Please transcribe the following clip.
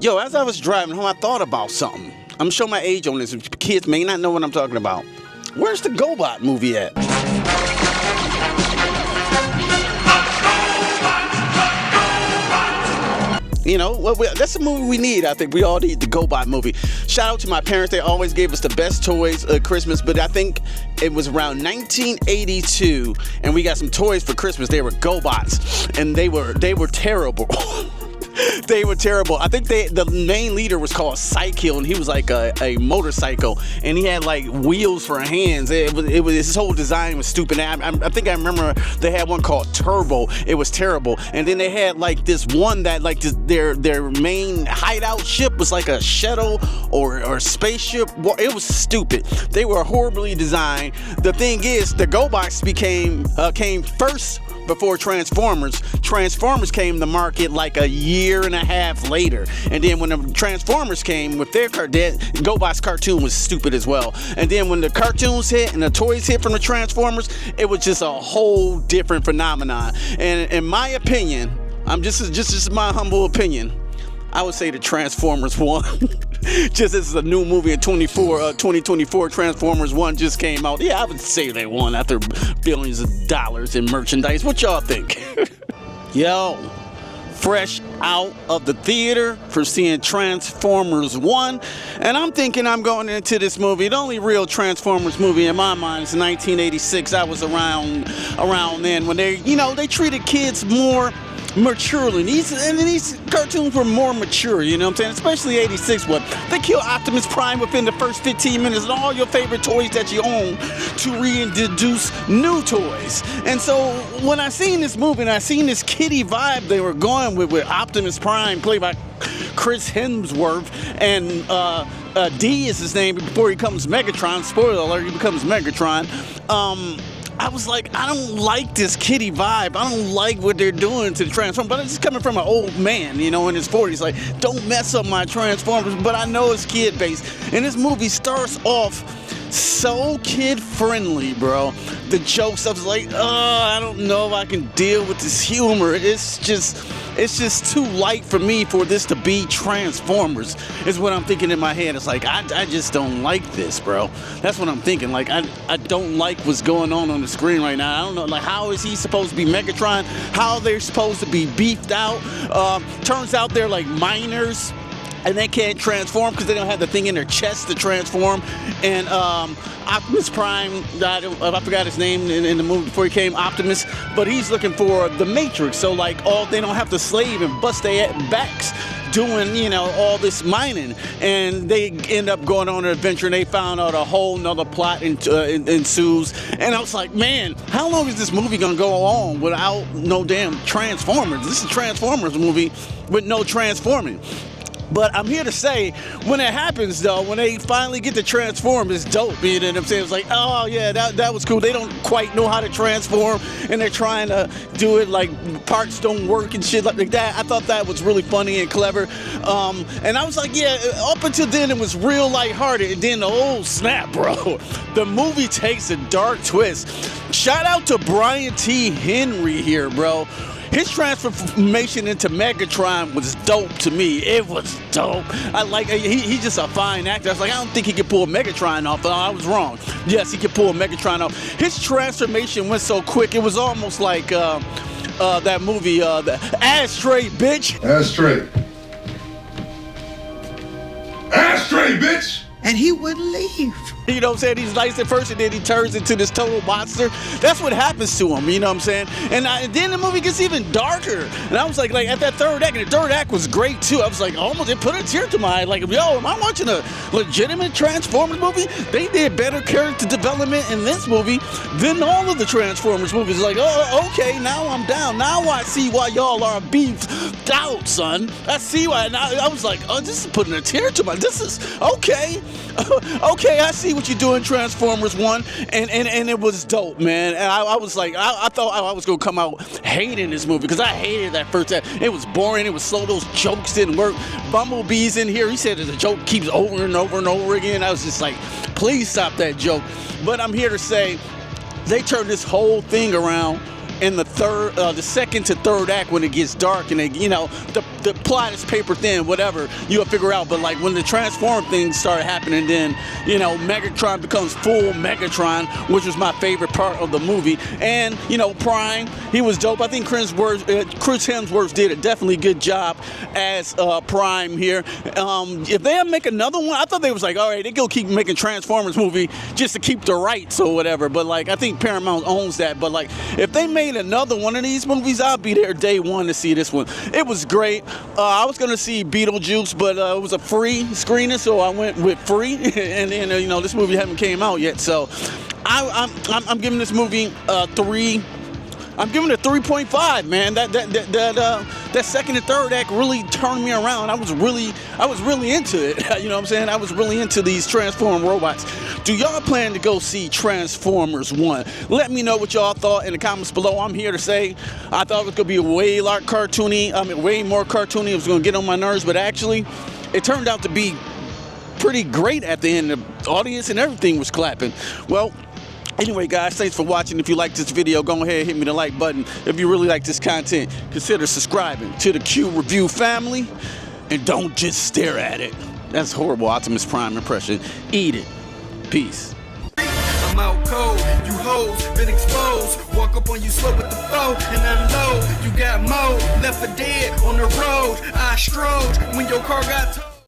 Yo, as I was driving home, I thought about something. I'm gonna show my age on this. Kids may not know what I'm talking about. Where's the GoBot movie at? You know, well, that's a movie we need. I think we all need the GoBot movie. Shout out to my parents. They always gave us the best toys at Christmas, but I think it was around 1982, and we got some toys for Christmas. They were GoBots, and they were terrible. They were terrible. I think the main leader was called Psykill, and he was like a motorcycle, and he had like wheels for hands. It was his whole design was stupid. I think I remember they had one called Turbo. It was terrible. And then they had like this one that like their main hideout ship was like a shuttle or spaceship. It was stupid. They were horribly designed. The thing is, the GoBots came first before Transformers. Transformers came to market like a year and a half later. And then when the Transformers came with their GoBots cartoon was stupid as well. And then when the cartoons hit and the toys hit from the Transformers, it was just a whole different phenomenon. And in my opinion, just my humble opinion, I would say the Transformers 1. Just this is a new movie in 2024. Transformers 1 just came out. Yeah, I would say they won after billions of dollars in merchandise. What y'all think? Yo, fresh out of the theater for seeing Transformers 1, and I'm thinking I'm going into this movie. The only real Transformers movie in my mind is 1986. I was around then when they treated kids more maturely. These cartoons were more mature, you know what I'm saying? Especially 86 one. They killed Optimus Prime within the first 15 minutes and all your favorite toys that you own to reintroduce new toys. And so when I seen this movie and I seen this kiddie vibe they were going with Optimus Prime, played by Chris Hemsworth, and D is his name before he becomes Megatron. Spoiler alert, he becomes Megatron. I was like, I don't like this kiddie vibe. I don't like what they're doing to the Transformers. But it's coming from an old man, in his 40s. Like, don't mess up my Transformers. But I know it's kid-based. And this movie starts off so kid-friendly, bro. The jokes, I was like, I don't know if I can deal with this humor. It's just too light for me for this to be Transformers, is what I'm thinking in my head. It's like, I just don't like this, bro. That's what I'm thinking. Like, I don't like what's going on the screen right now. I don't know, like, how is he supposed to be Megatron? How they're supposed to be beefed out? Turns out they're like minors, and they can't transform because they don't have the thing in their chest to transform. And Optimus Prime, I forgot his name in the movie before he came Optimus, but he's looking for the Matrix. So like, they don't have to slave and bust their backs doing, all this mining. And they end up going on an adventure, and they found out a whole nother plot ensues. And I was like, man, how long is this movie gonna go on without no damn Transformers? This is a Transformers movie with no transforming. But I'm here to say, when it happens, though, when they finally get to transform, it's dope. You know what I'm saying? It's like, oh, yeah, that was cool. They don't quite know how to transform, and they're trying to do it like parts don't work and shit like that. I thought that was really funny and clever. And I was like, yeah, up until then, it was real lighthearted. And then, oh, snap, bro. The movie takes a dark twist. Shout out to Brian T. Henry here, bro. His transformation into Megatron was dope to me. It was dope. I like, he's just a fine actor. I was like, I don't think he could pull Megatron off. I was wrong. Yes, he could pull Megatron off. His transformation went so quick. It was almost like that movie, the Ashtray, bitch. Ashtray. Ashtray, bitch. And he wouldn't leave. You know what I'm saying? He's nice at first, and then he turns into this total monster. That's what happens to him, you know what I'm saying? And then the movie gets even darker. And I was like at that third act, and the third act was great, too. I was like, almost, it put a tear to my eye. Like, yo, am I watching a legitimate Transformers movie? They did better character development in this movie than all of the Transformers movies. Like, oh, okay, now I'm down. Now I see why y'all are beefed out, son. I see why. And I was like, oh, this is putting a tear to my, this is, okay. Okay, I see what you're doing, Transformers 1, and it was dope, man. And I was like, I thought I was gonna come out hating this movie because I hated that first act. It was boring, it was slow, those jokes didn't work. Bumblebee's in here, he said that the joke keeps over and over and over again. I was just like, please stop that joke. But I'm here to say, they turned this whole thing around in the second to third act when it gets dark and the plot is paper thin, whatever you'll figure out. But like when the transform things started happening, then Megatron becomes full Megatron, which was my favorite part of the movie. And Prime, he was dope. I think Chris Hemsworth did a definitely good job as Prime here. If they make another one, I thought they was like, all right, they go keep making Transformers movie just to keep the rights or whatever. But like I think Paramount owns that. But like if they made another one of these movies, I'll be there day one to see this one. It was great. I was gonna see Beetlejuice, but it was a free screening, so I went with free. And then this movie haven't came out yet, so I'm giving this movie I'm giving it a 3.5, man. That second and third act really turned me around. I was really into it. You know what I'm saying? I was really into these Transform robots. Do y'all plan to go see Transformers 1? Let me know what y'all thought in the comments below. I'm here to say I thought it was gonna be way more cartoony. It was gonna get on my nerves, but actually, it turned out to be pretty great at the end. The audience and everything was clapping. Well, anyway, guys, thanks for watching. If you like this video, go ahead and hit me the like button. If you really like this content, consider subscribing to the Q Review family. And don't just stare at it. That's horrible Optimus Prime impression. Eat it. Peace. I'm out cold, you hoes been exposed. Walk up on you slow with the foe and unload. You got more left for dead on the road. I strode when your car got towed.